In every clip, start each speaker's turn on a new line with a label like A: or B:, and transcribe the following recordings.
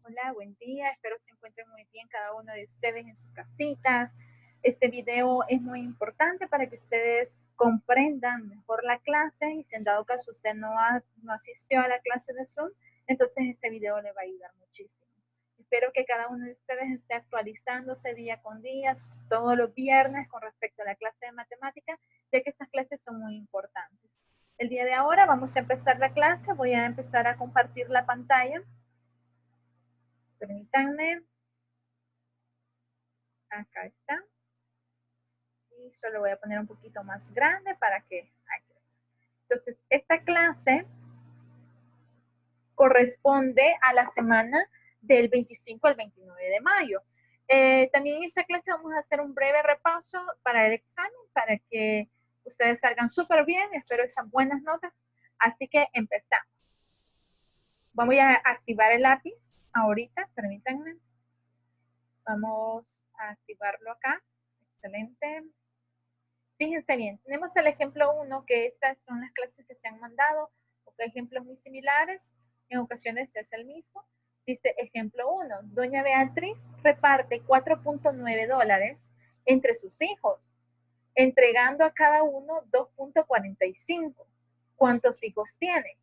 A: Hola, buen día. Espero se encuentren muy bien cada uno de ustedes en sus casitas. Este video es muy importante para que ustedes comprendan mejor la clase y si en dado caso usted no asistió a la clase de Zoom, entonces este video le va a ayudar muchísimo. Espero que cada uno de ustedes esté actualizándose día con día, todos los viernes con respecto a la clase de matemáticas, ya que estas clases son muy importantes. El día de ahora vamos a empezar la clase. Voy a empezar a compartir la pantalla. Permítanme. Acá está. Y solo voy a poner un poquito más grande para que... Aquí está. Entonces, esta clase corresponde a la semana del 25 al 29 de mayo. También en esta clase vamos a hacer un breve repaso para el examen, para que ustedes salgan súper bien. Espero esas buenas notas. Así que empezamos. Voy a activar el lápiz ahorita, permítanme. Vamos a activarlo acá. Excelente. Fíjense bien, tenemos el ejemplo 1, que estas son las clases que se han mandado, o que ejemplos muy similares, en ocasiones es el mismo. Dice ejemplo 1, doña Beatriz reparte $4.9 entre sus hijos, entregando a cada uno 2.45. ¿Cuántos hijos tiene?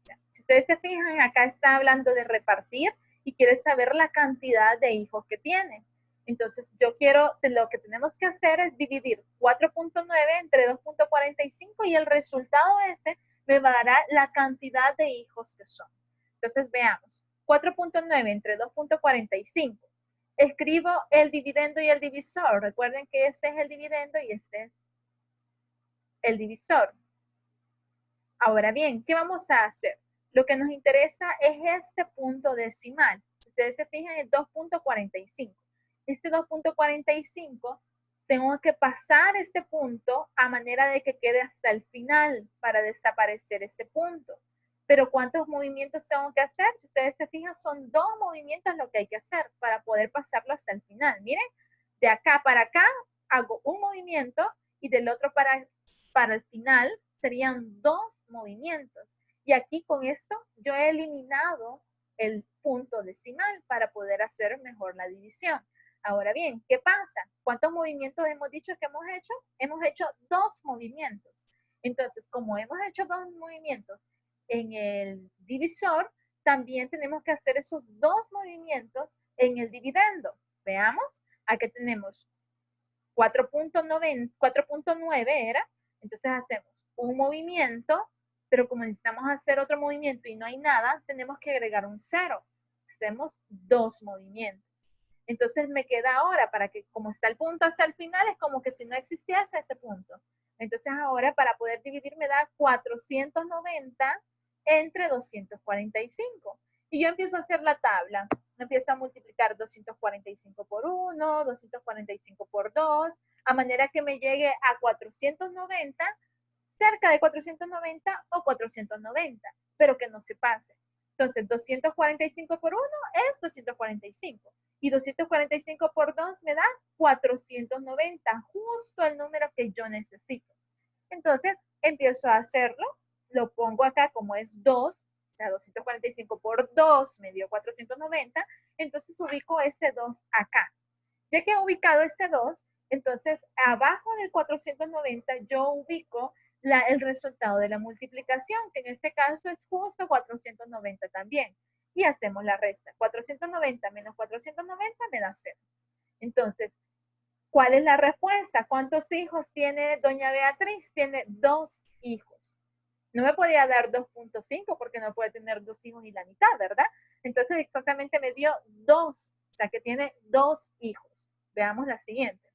A: O sea, si ustedes se fijan, acá está hablando de repartir y quiere saber la cantidad de hijos que tiene. Entonces, lo que tenemos que hacer es dividir 4.9 entre 2.45 y el resultado ese me va a dar la cantidad de hijos que son. Entonces, veamos. 4.9 entre 2.45. Escribo el dividendo y el divisor. Recuerden que este es el dividendo y este es el divisor. Ahora bien, ¿qué vamos a hacer? Lo que nos interesa es este punto decimal. Si ustedes se fijan, es 2.45. Este 2.45 tengo que pasar este punto a manera de que quede hasta el final para desaparecer ese punto. Pero ¿cuántos movimientos tengo que hacer? Si ustedes se fijan, son 2 movimientos lo que hay que hacer para poder pasarlo hasta el final. Miren, de acá para acá hago un movimiento y del otro para el final serían 2 movimientos. Y aquí con esto yo he eliminado el punto decimal para poder hacer mejor la división. Ahora bien, ¿qué pasa? ¿Cuántos movimientos hemos dicho que hemos hecho? Hemos hecho 2 movimientos. Entonces, como hemos hecho 2 movimientos en el divisor, también tenemos que hacer esos 2 movimientos en el dividendo. Veamos, aquí tenemos 4.9 era, entonces hacemos un movimiento, pero como necesitamos hacer otro movimiento y no hay nada, tenemos que agregar un 0. Hacemos 2 movimientos. Entonces me queda ahora, para que como está el punto hasta el final, es como que si no existiese ese punto. Entonces ahora para poder dividir me da 490 entre 245. Y yo empiezo a hacer la tabla. Empiezo a multiplicar 245 por 1, 245 por 2, a manera que me llegue a 490, cerca de 490 o 490, pero que no se pase. Entonces, 245 por 1 es 245. Y 245 por 2 me da 490, justo el número que yo necesito. Entonces, empiezo a hacerlo, lo pongo acá como es 2, o sea, 245 por 2 me dio 490, entonces ubico ese 2 acá. Ya que he ubicado ese 2, entonces abajo del 490 yo ubico el resultado de la multiplicación, que en este caso es justo 490 también. Y hacemos la resta. 490 menos 490 me da 0. Entonces, ¿cuál es la respuesta? ¿Cuántos hijos tiene doña Beatriz? Tiene 2 hijos. No me podía dar 2.5 porque no puede tener 2 hijos y la mitad, ¿verdad? Entonces exactamente me dio 2, o sea que tiene 2 hijos. Veamos la siguiente.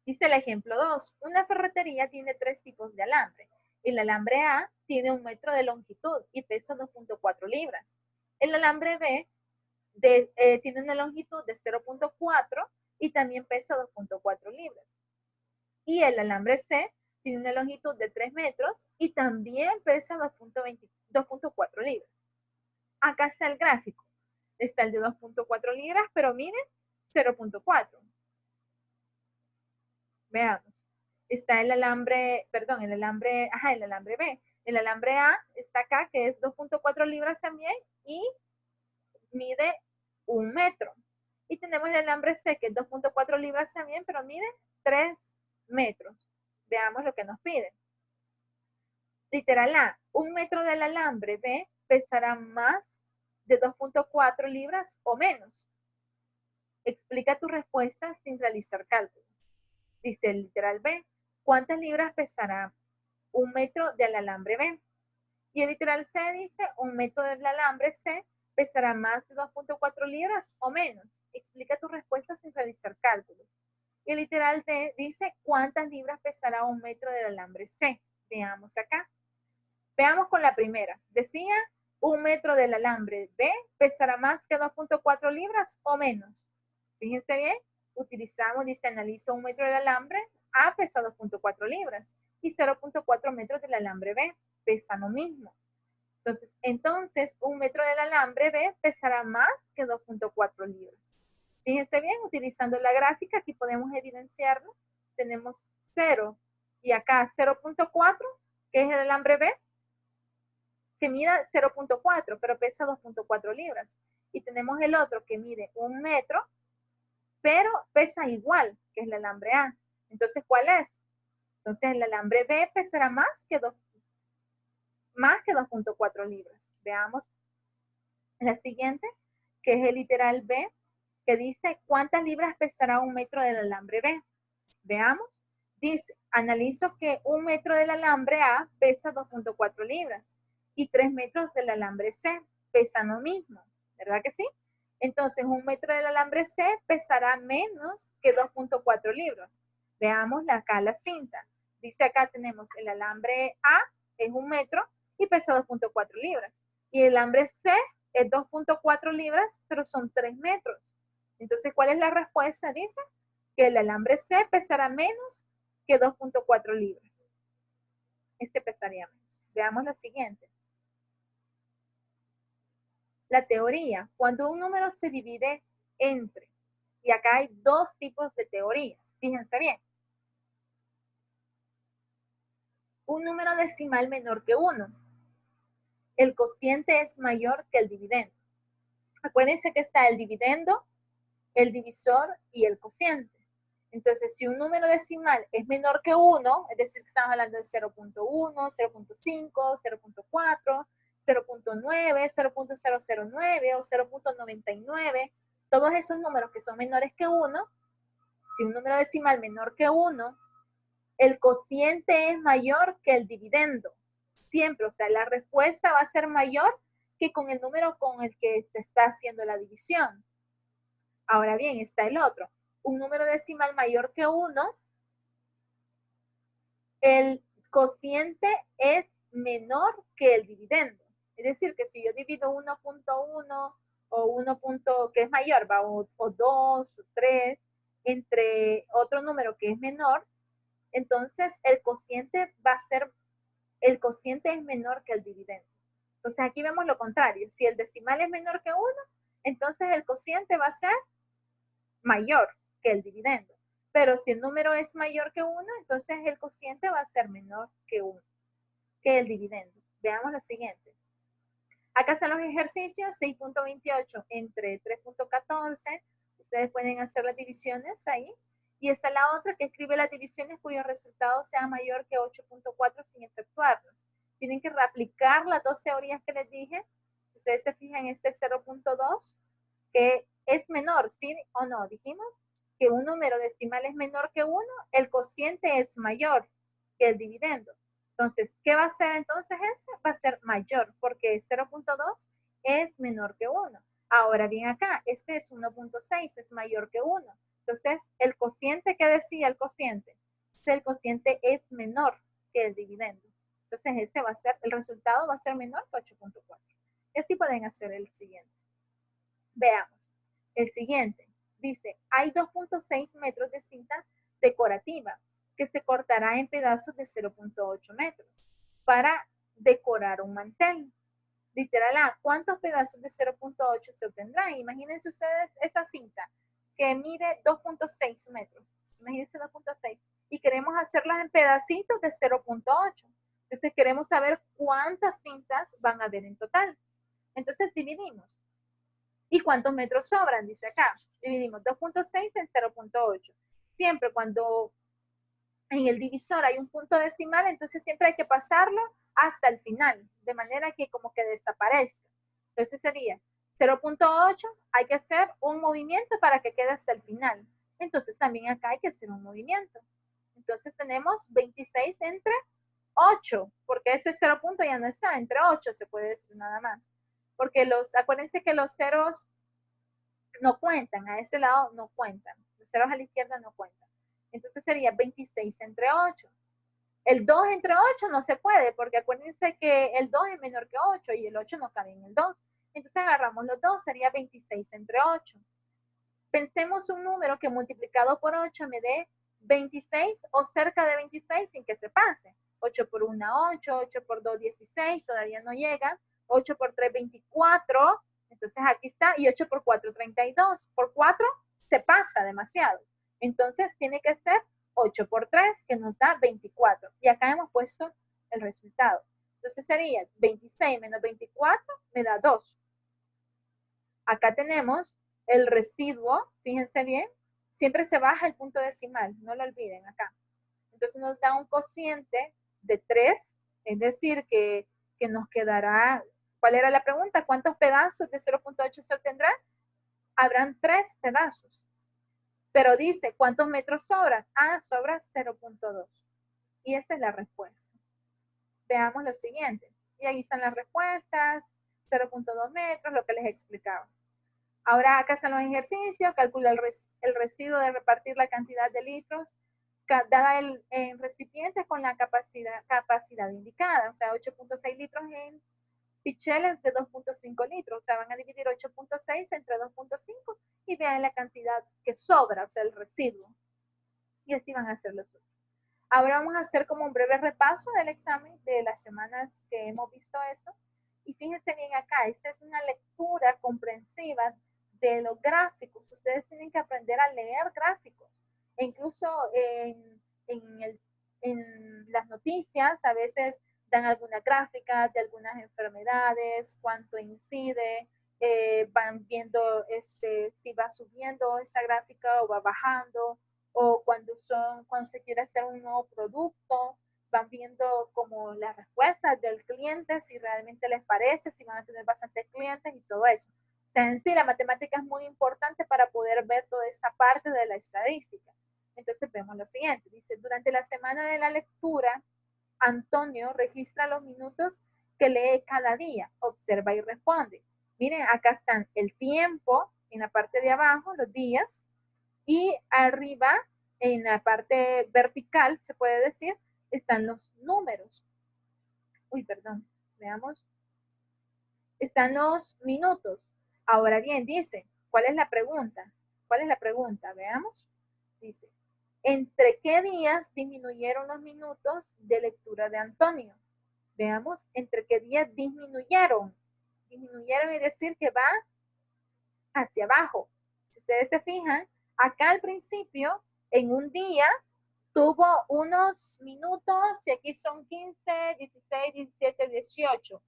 A: Dice el ejemplo 2. Una ferretería tiene 3 tipos de alambre. El alambre A tiene 1 metro de longitud y pesa 2.4 libras. El alambre B tiene una longitud de 0.4 y también pesa 2.4 libras. Y el alambre C tiene una longitud de 3 metros y también pesa 2.4 libras. Acá está el gráfico. Está el de 2.4 libras, pero miren, 0.4. Veamos. Está el alambre B. El alambre A está acá, que es 2.4 libras también, y mide 1 metro. Y tenemos el alambre C, que es 2.4 libras también, pero mide 3 metros. Veamos lo que nos piden. Literal A, 1 metro del alambre B pesará más de 2.4 libras o menos. Explica tu respuesta sin realizar cálculos. Dice el literal B, ¿cuántas libras pesará 1 metro del alambre B? Y el literal C dice, 1 metro del alambre C pesará más de 2.4 libras o menos. Explica tu respuesta sin realizar cálculos. Y el literal D dice, ¿cuántas libras pesará 1 metro del alambre C? Veamos acá. Veamos con la primera. Decía, 1 metro del alambre B pesará más que 2.4 libras o menos. Fíjense bien, utilizamos, dice, analiza 1 metro del alambre A pesa 2.4 libras y 0.4 metros del alambre B pesa lo mismo. Entonces, 1 metro del alambre B pesará más que 2.4 libras. Fíjense bien, utilizando la gráfica, aquí podemos evidenciarlo. Tenemos 0 y acá 0.4, que es el alambre B, que mide 0.4, pero pesa 2.4 libras. Y tenemos el otro que mide 1 metro, pero pesa igual, que es el alambre A. Entonces, ¿cuál es? Entonces, el alambre B pesará más que 2.4 libras. Veamos la siguiente, que es el literal B, que dice, ¿cuántas libras pesará 1 metro del alambre B? Veamos. Dice, analizo que 1 metro del alambre A pesa 2.4 libras y 3 metros del alambre C pesan lo mismo, ¿verdad que sí? Entonces, 1 metro del alambre C pesará menos que 2.4 libras. Veamos acá la cinta. Dice acá tenemos el alambre A, es 1 metro y pesa 2.4 libras. Y el alambre C es 2.4 libras, pero son 3 metros. Entonces, ¿cuál es la respuesta? Dice que el alambre C pesará menos que 2.4 libras. Este pesaría menos. Veamos la siguiente. La teoría, cuando un número se divide entre, y acá hay dos tipos de teorías, fíjense bien. Un número decimal menor que 1. El cociente es mayor que el dividendo. Acuérdense que está el dividendo, el divisor y el cociente. Entonces, si un número decimal es menor que 1, es decir, que estamos hablando de 0.1, 0.5, 0.4, 0.9, 0.009 o 0.99, todos esos números que son menores que 1, si un número decimal menor que 1, el cociente es mayor que el dividendo. Siempre, o sea, la respuesta va a ser mayor que con el número con el que se está haciendo la división. Ahora bien, está el otro. Un número decimal mayor que 1, el cociente es menor que el dividendo. Es decir, que si yo divido 1.1 o 1. Que es mayor, ¿va? O 2 o 3 entre otro número que es menor, entonces el cociente es menor que el dividendo. Entonces aquí vemos lo contrario. Si el decimal es menor que 1, entonces el cociente va a ser mayor que el dividendo. Pero si el número es mayor que 1, entonces el cociente va a ser menor que 1, que el dividendo. Veamos lo siguiente. Acá están los ejercicios, 6.28 entre 3.14. Ustedes pueden hacer las divisiones ahí. Y está la otra que escribe las divisiones cuyo resultado sea mayor que 8.4 sin efectuarlos. Tienen que reaplicar las dos teorías que les dije. Si ustedes se fijan, este 0.2, que es menor, ¿sí o no? Dijimos que un número decimal es menor que 1, el cociente es mayor que el dividendo. Entonces, ¿qué va a ser entonces ese? Va a ser mayor, porque 0.2 es menor que 1. Ahora bien acá, este es 1.6, es mayor que 1. Entonces, el cociente, ¿qué decía el cociente? El cociente es menor que el dividendo. Entonces, este va a ser, el resultado va a ser menor que 8.4. Y así pueden hacer el siguiente. Veamos. El siguiente. Dice, hay 2.6 metros de cinta decorativa que se cortará en pedazos de 0.8 metros para decorar un mantel. Literal A, ¿cuántos pedazos de 0.8 se obtendrán? Imagínense ustedes esa cinta que mide 2.6 metros. Imagínense 2.6. Y queremos hacerlas en pedacitos de 0.8. Entonces queremos saber cuántas cintas van a haber en total. Entonces dividimos. ¿Y cuántos metros sobran? Dice acá. Dividimos 2.6 en 0.8. Siempre cuando en el divisor hay un punto decimal, entonces siempre hay que pasarlo hasta el final, de manera que como que desaparezca. Entonces sería 0.8, hay que hacer un movimiento para que quede hasta el final. Entonces también acá hay que hacer un movimiento. Entonces tenemos 26 entre 8, porque ese 0 punto ya no está, entre 8 se puede decir nada más. Porque acuérdense que los ceros no cuentan, a ese lado no cuentan, los ceros a la izquierda no cuentan. Entonces sería 26 entre 8. El 2 entre 8 no se puede, porque acuérdense que el 2 es menor que 8 y el 8 no cabe en el 2. Entonces agarramos los 2, sería 26 entre 8. Pensemos un número que multiplicado por 8 me dé 26 o cerca de 26 sin que se pase. 8 por 1, 8, 8 por 2, 16, todavía no llega. 8 por 3, 24. Entonces aquí está. Y 8 por 4, 32. Por 4 se pasa demasiado. Entonces tiene que ser 8 por 3, que nos da 24. Y acá hemos puesto el resultado. Entonces sería 26 menos 24 me da 2. Acá tenemos el residuo, fíjense bien, siempre se baja el punto decimal, no lo olviden acá. Entonces nos da un cociente de 3, es decir, que nos quedará, ¿cuál era la pregunta? ¿Cuántos pedazos de 0.8 se obtendrán? Habrán 3 pedazos. Pero dice, ¿cuántos metros sobran? Ah, sobra 0.2. Y esa es la respuesta. Veamos lo siguiente. Y ahí están las respuestas, 0.2 metros, lo que les explicaba. Ahora acá están los ejercicios, calcula el residuo de repartir la cantidad de litros dada el recipiente con la capacidad indicada, o sea, 8.6 litros en picheles de 2.5 litros, o sea, van a dividir 8.6 entre 2.5 y vean la cantidad que sobra, o sea, el residuo. Y así van a hacer los otros. Ahora vamos a hacer como un breve repaso del examen de las semanas que hemos visto esto. Y fíjense bien acá, esta es una lectura comprensiva de los gráficos. Ustedes tienen que aprender a leer gráficos. E incluso en las noticias a veces dan alguna gráfica de algunas enfermedades, cuánto incide, van viendo si va subiendo esa gráfica o va bajando, o cuando se quiere hacer un nuevo producto, van viendo como las respuestas del cliente, si realmente les parece, si van a tener bastantes clientes y todo eso. O sea, en sí la matemática es muy importante para poder ver toda esa parte de la estadística. Entonces vemos lo siguiente, dice, durante la semana de la lectura, Antonio registra los minutos que lee cada día, observa y responde. Miren, acá están el tiempo, en la parte de abajo, los días, y arriba, en la parte vertical, se puede decir, están los números. Uy, perdón, veamos. Están los minutos. Ahora bien, dice, ¿cuál es la pregunta? ¿Cuál es la pregunta? Veamos. Dice, ¿entre qué días disminuyeron los minutos de lectura de Antonio? Veamos, ¿entre qué días disminuyeron? Disminuyeron es decir que va hacia abajo. Si ustedes se fijan, acá al principio, en un día, tuvo unos minutos, y aquí son 15, 16, 17, 18.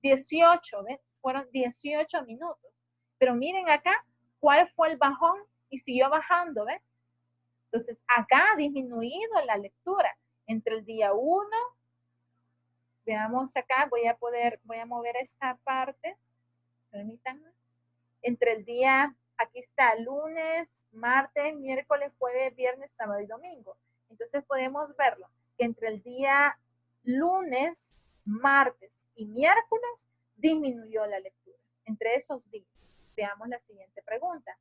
A: 18, ¿ves? Fueron 18 minutos. Pero miren acá, ¿cuál fue el bajón? Y siguió bajando, ¿ves? Entonces, acá ha disminuido la lectura. Entre el día 1, veamos acá, voy a mover esta parte, permítanme. Entre el día, aquí está, lunes, martes, miércoles, jueves, viernes, sábado y domingo. Entonces podemos verlo, que entre el día lunes, martes y miércoles disminuyó la lectura. Entre esos días. Veamos la siguiente pregunta.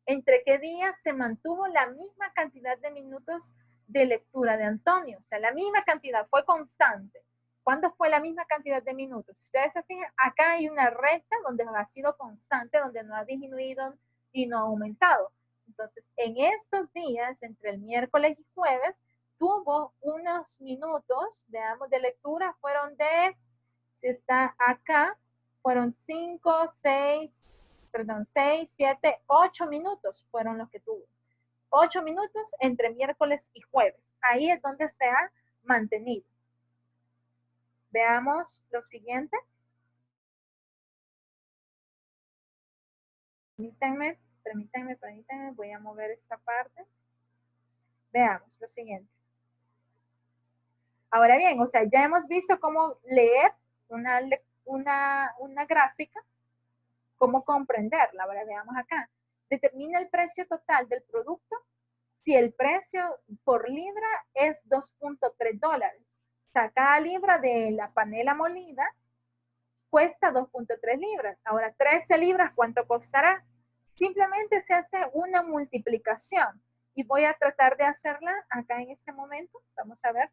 A: ¿Entre qué días se mantuvo la misma cantidad de minutos de lectura de Antonio? O sea, la misma cantidad, fue constante. ¿Cuándo fue la misma cantidad de minutos? Si ustedes se fijan, acá hay una recta donde ha sido constante, donde no ha disminuido y no ha aumentado. Entonces, en estos días, entre el miércoles y jueves, tuvo unos minutos, veamos, de lectura, fueron de, si está acá, fueron 6, 7, 8 minutos fueron los que tuvo. 8 minutos entre miércoles y jueves. Ahí es donde se ha mantenido. Veamos lo siguiente. Permítanme, voy a mover esta parte. Veamos lo siguiente. Ahora bien, o sea, ya hemos visto cómo leer una gráfica, cómo comprenderla. Ahora veamos acá. Determina el precio total del producto si el precio por libra es 2.3 dólares. O sea, cada libra de la panela molida cuesta 2.3 libras. Ahora, 13 libras, ¿cuánto costará? Simplemente se hace una multiplicación. Y voy a tratar de hacerla acá en este momento. Vamos a ver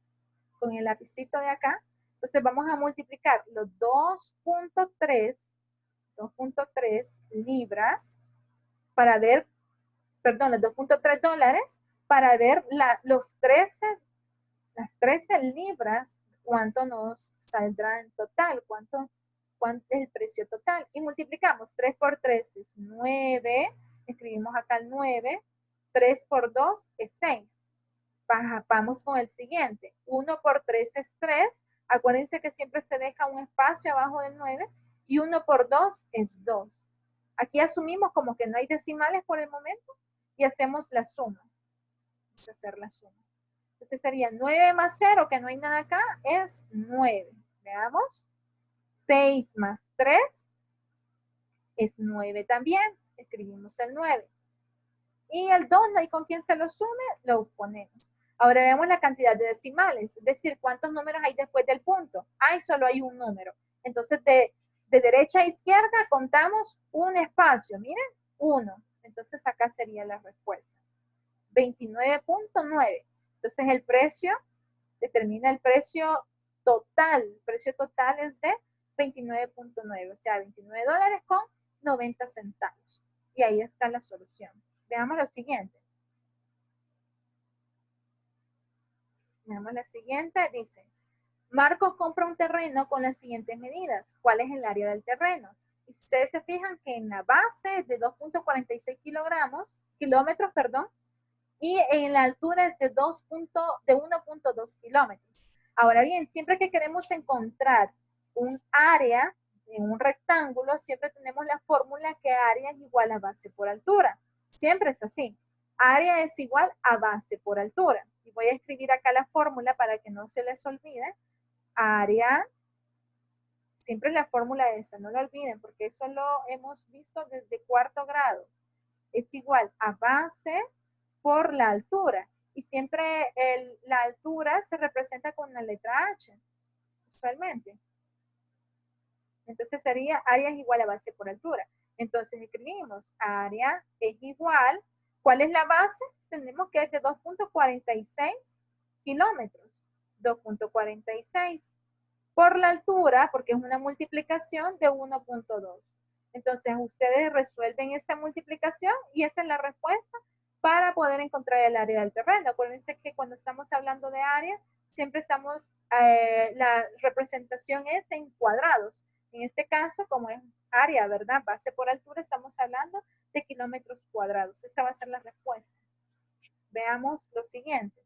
A: con el lapicito de acá. Entonces vamos a multiplicar los 2.3 libras para ver, perdón, los 2.3 dólares para ver las 13 libras, cuánto nos saldrá en total, cuánto es el precio total. Y multiplicamos, 3 por 3 es 9, escribimos acá el 9, 3 por 2 es 6. Vamos con el siguiente, 1 por 3 es 3, acuérdense que siempre se deja un espacio abajo del 9, y 1 por 2 es 2. Aquí asumimos como que no hay decimales por el momento, y hacemos la suma. Vamos a hacer la suma. Entonces sería 9 más 0, que no hay nada acá, es 9. Veamos. 6 más 3 es 9 también. Escribimos el 9. Y el 2 no hay con quién se lo sume, lo ponemos. Ahora veamos la cantidad de decimales, es decir, cuántos números hay después del punto. Solo hay un número. Entonces de derecha a izquierda contamos un espacio. Miren, 1. Entonces acá sería la respuesta. 29.9. Entonces el precio determina el precio total. El precio total es de 29.9, o sea, 29 dólares con 90 centavos. Y ahí está la solución. Veamos lo siguiente. Veamos la siguiente. Dice, Marcos compra un terreno con las siguientes medidas. ¿Cuál es el área del terreno? Y si ustedes se fijan que en la base es de 2.46 kilómetros, y en la altura es de 1.2 kilómetros. Ahora bien, siempre que queremos encontrar un área en un rectángulo, siempre tenemos la fórmula que área es igual a base por altura. Siempre es así. Área es igual a base por altura. Y voy a escribir acá la fórmula para que no se les olvide. Área, siempre es la fórmula esa, no lo olviden, porque eso lo hemos visto desde cuarto grado. Es igual a base por la altura. Y siempre la altura se representa con la letra H, usualmente. Entonces sería área es igual a base por altura. Entonces escribimos área es igual. ¿Cuál es la base? Tenemos que es de 2.46 kilómetros. 2.46 por la altura, porque es una multiplicación de 1.2. Entonces ustedes resuelven esa multiplicación y esa es la respuesta para poder encontrar el área del terreno. Acuérdense que cuando estamos hablando de área, siempre estamos, la representación es en cuadrados. En este caso, como es área, ¿verdad? Base por altura, estamos hablando de kilómetros cuadrados. Esa va a ser la respuesta. Veamos lo siguiente.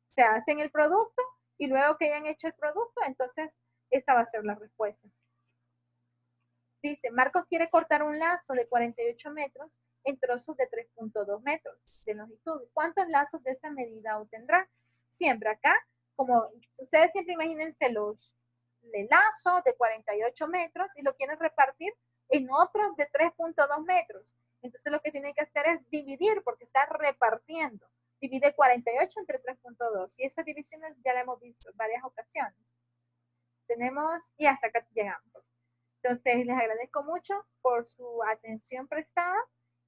A: Se hacen el producto y luego que hayan hecho el producto, entonces esa va a ser la respuesta. Dice, Marcos quiere cortar un lazo de 48 metros en trozos de 3.2 metros de longitud. ¿Cuántos lazos de esa medida obtendrá? Siempre acá, como ustedes siempre imagínense el lazo de 48 metros y lo quieren repartir en otros de 3.2 metros. Entonces lo que tienen que hacer es dividir porque está repartiendo. Divide 48 entre 3.2 y esa división ya la hemos visto en varias ocasiones. Tenemos, y hasta acá llegamos. Entonces, les agradezco mucho por su atención prestada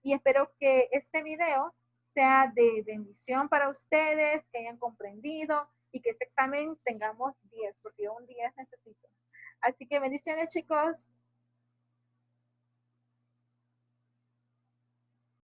A: y espero que este video sea de bendición para ustedes, que hayan comprendido y que este examen tengamos 10, porque yo un 10 necesito. Así que bendiciones, chicos.